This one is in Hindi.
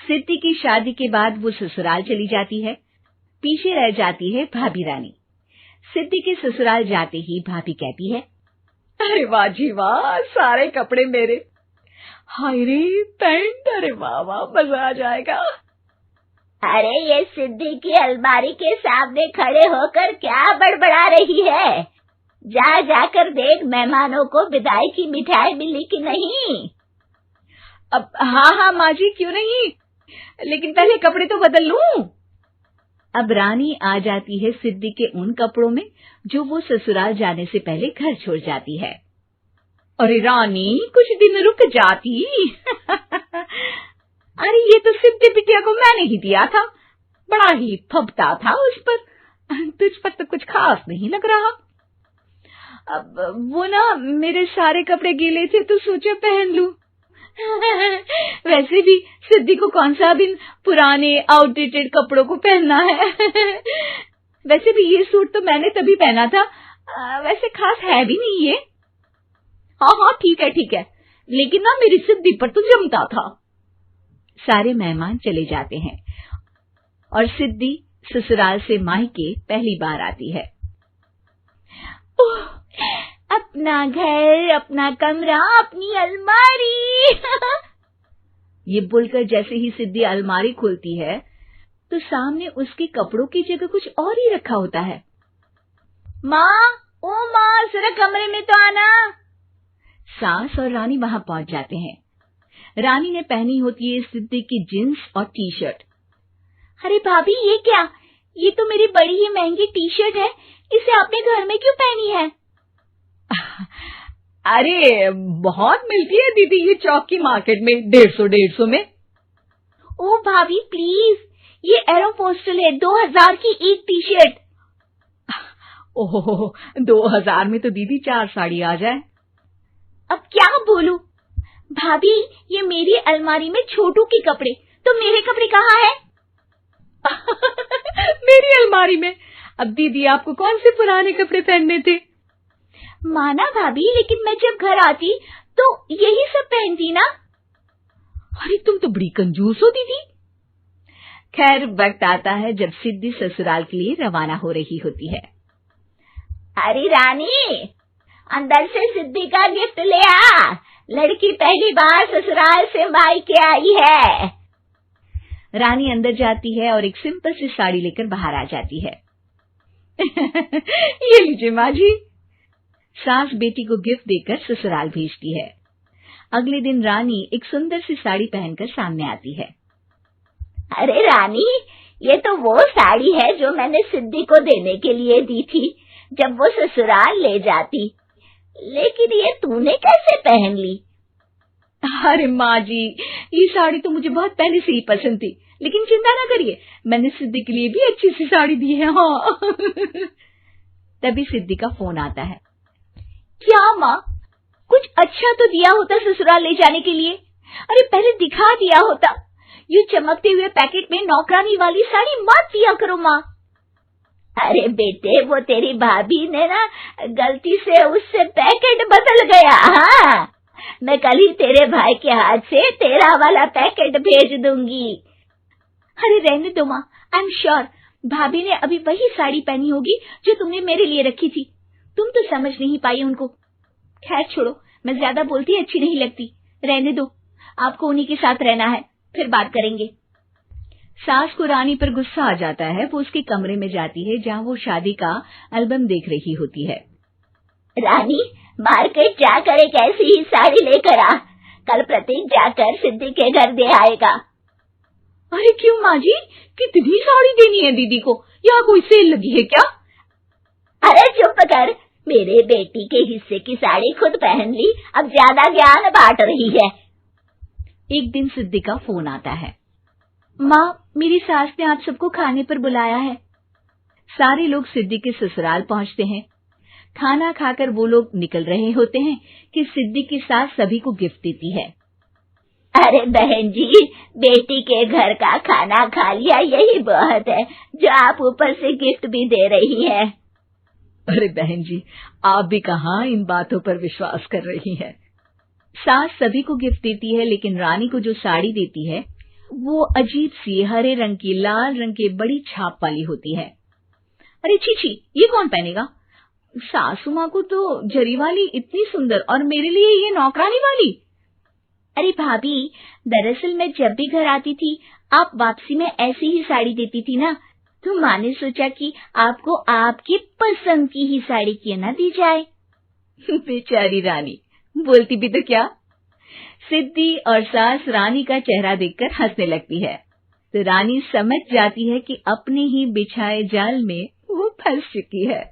सिद्धि की शादी के बाद वो ससुराल चली जाती है। पीछे रह जाती है भाभी रानी। सिद्धि के ससुराल जाते ही भाभी कहती है, अरे वाह जी वाह, सारे कपड़े मेरे। हाय रे पैंट, अरे वाह वाह, मजा आ जाएगा। अरे ये सिद्धि की अलमारी के सामने खड़े होकर क्या बड़बड़ा रही है? जाकर देख मेहमानों को विदाई की मिठाई मिली कि नहीं। अब हाँ माँ जी, क्यों नहीं, लेकिन पहले कपड़े तो बदल लूं। अब रानी आ जाती है सिद्धि के उन कपड़ों में जो वो ससुराल जाने से पहले घर छोड़ जाती है। अरे रानी, कुछ दिन रुक जाती। अरे ये तो सिद्धि बिटिया को मैंने ही दिया था, बड़ा ही फबता था उस पर, तुझ पर तो कुछ खास नहीं लग रहा। अब वो ना मेरे सारे कपड़े गीले थे तो सोचा पहन लूं। वैसे भी सिद्धि को कौन सा दिन पुराने आउटडेटेड कपड़ों को पहनना है। वैसे भी ये सूट तो मैंने तभी पहना था, वैसे खास है भी नहीं ये। हाँ ठीक है, लेकिन ना मेरी सिद्धि पर तो जमता था। सारे मेहमान चले जाते हैं और सिद्धि ससुराल से मायके पहली बार आती है। अपना घर, अपना कमरा, अपनी अलमारी। ये बोलकर जैसे ही सिद्धि अलमारी खोलती है तो सामने उसके कपड़ों की जगह कुछ और ही रखा होता है। माँ, जरा कमरे में तो आना। सास और रानी वहां पहुंच जाते हैं। रानी ने पहनी होती है सिद्धि की जींस और टी शर्ट। अरे भाभी, ये क्या? ये तो मेरी बड़ी ही महंगी टी शर्ट है, इसे आपने घर में क्यों पहनी है? अरे बहुत मिलती है दीदी ये चौक की मार्केट में, 150 में। ओ भाभी प्लीज, ये एरोपोस्टल है, 2000 की एक टी शर्ट। ओहो, 2000 में तो दीदी 4 साड़ी आ जाए। अब क्या बोलूं? भाभी, ये मेरी अलमारी में छोटू के कपड़े, तो मेरे कपड़े कहाँ हैं? मेरी अलमारी में? अब दीदी आपको कौन से पुराने कपड़े पहनने थे? माना भाभी, लेकिन मैं जब घर आती तो यही सब पहनती ना। अरे तुम तो बड़ी कंजूस हो दीदी। खैर, वक्त आता है जब सिद्धि ससुराल के लिए रवाना हो रही होती है। अरे रानी, अंदर से सिद्धि का गिफ्ट ले आ, लड़की पहली बार ससुराल से मायके आई है। रानी अंदर जाती है और एक सिंपल सी साड़ी लेकर बाहर आ जाती है। ये लीजिए माँ जी। सास बेटी को गिफ्ट देकर ससुराल भेजती है। अगले दिन रानी एक सुंदर सी साड़ी पहनकर सामने आती है। अरे रानी, ये तो वो साड़ी है जो मैंने सिद्धि को देने के लिए दी थी जब वो ससुराल ले जाती, लेकिन ये तूने कैसे पहन ली? अरे माँ जी, ये साड़ी तो मुझे बहुत पहले से ही पसंद थी, लेकिन चिंता ना करिए, मैंने सिद्धि के लिए भी अच्छी सी साड़ी दी है। हाँ। तभी सिद्धि का फोन आता है। क्या माँ, कुछ अच्छा तो दिया होता ससुराल ले जाने के लिए। अरे पहले दिखा दिया होता। ये चमकते हुए पैकेट में नौकरानी वाली साड़ी मत दिया करो माँ। अरे बेटे, वो तेरी भाभी ने ना गलती से उससे पैकेट बदल गया। हाँ, मैं कल ही तेरे भाई के हाथ से तेरा वाला पैकेट भेज दूंगी। अरे रहने दो माँ, आई एम श्योर भाभी ने अभी वही साड़ी पहनी होगी जो तुमने मेरे लिए रखी थी। तुम तो समझ नहीं पाई उनको। खैर छोड़ो, मैं ज्यादा बोलती अच्छी नहीं लगती, रहने दो, आपको उन्हीं के साथ रहना है, फिर बात करेंगे। सास को रानी पर गुस्सा आ जाता है। वो उसके कमरे में जाती है जहाँ वो शादी का एल्बम देख रही होती है। रानी, मार्केट जाकर एक ऐसी ही साड़ी लेकर आ, कल प्रतीक जाकर सिद्धि के घर दे आएगा। अरे क्यों माँ जी, कितनी साड़ी देनी है दीदी को? यहाँ कोई सेल लगी है क्या? अरे चुप कर, मेरे बेटी के हिस्से की साड़ी खुद पहन ली, अब ज्यादा ज्ञान बांट रही है। एक दिन सिद्धि का फोन आता है। माँ, मेरी सास ने आप सबको खाने पर बुलाया है। सारे लोग सिद्धि के ससुराल पहुँचते हैं। खाना खाकर वो लोग निकल रहे होते हैं कि सिद्धि की सास सभी को गिफ्ट देती है। अरे बहन जी, बेटी के घर का खाना खा लिया, यही बहुत है जो आप ऊपर से गिफ्ट भी दे रही है। अरे बहन जी, आप भी कहाँ इन बातों पर विश्वास कर रही हैं। सास सभी को गिफ्ट देती है, लेकिन रानी को जो साड़ी देती है वो अजीब सी हरे रंग की लाल रंग की बड़ी छाप वाली होती है। अरे छी, ये कौन पहनेगा? सासू माँ को तो जरी वाली इतनी सुंदर, और मेरे लिए ये नौकरानी वाली। अरे भाभी, दरअसल मैं जब भी घर आती थी आप वापसी में ऐसी ही साड़ी देती थी ना, तो माँ ने सोचा कि आपको आपकी पसंद की ही साड़ी क्यों ना दी जाए। बेचारी रानी, बोलती भी तो क्या। सिद्धि और सास रानी का चेहरा देखकर हंसने लगती है, तो रानी समझ जाती है कि अपने ही बिछाए जाल में वो फंस चुकी है।